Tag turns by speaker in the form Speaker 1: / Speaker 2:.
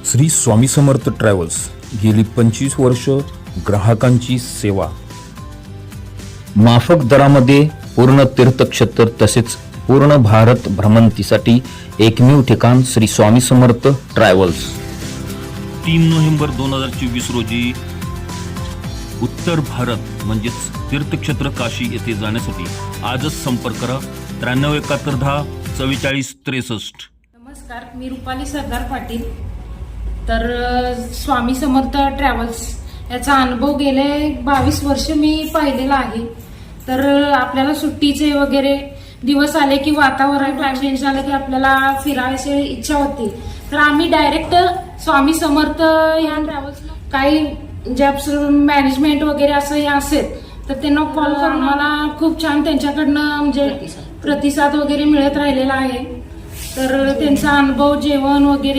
Speaker 1: Shri Swami Samarth travels गेली 25 वर्ष ग्राहकांची सेवा, माफक दरामध्ये पूर्ण तीर्थक्षेत्र तसेच पूर्ण भारत भ्रमंतीसाठी एकमेव ठिकाण श्री स्वामी समर्थ ट्रॅव्हल्स।
Speaker 2: 3 नोव्हेंबर 2024 रोजी उत्तर भारत म्हणजेच तीर्थक्षेत्र काशी येथे जाण्यासाठी आजच संपर्क करा 937110 4463।
Speaker 3: नमस्कार, मी रुपाली सरदार पाटील। तर स्वामी समर्थ ट्रॅव्हल्स याचा अनुभव गेले 22 वर्ष मी पाहिलेला आहे। तर आपल्याला सुट्टीचे वगैरे दिवस आले की वातावरण चेंज झालं की आपल्याला फिरायची इच्छा होती, तर आम्ही डायरेक्ट स्वामी समर्थ या ट्रॅव्हल्स काही जे मॅनेजमेंट वगैरे असं हे असेल तर त्यांना कॉल करून मला खूप छान त्यांच्याकडनं म्हणजे प्रतिसाद वगैरे मिळत राहिलेला आहे। तर त्यांचा अनुभव, जेवण वगैरे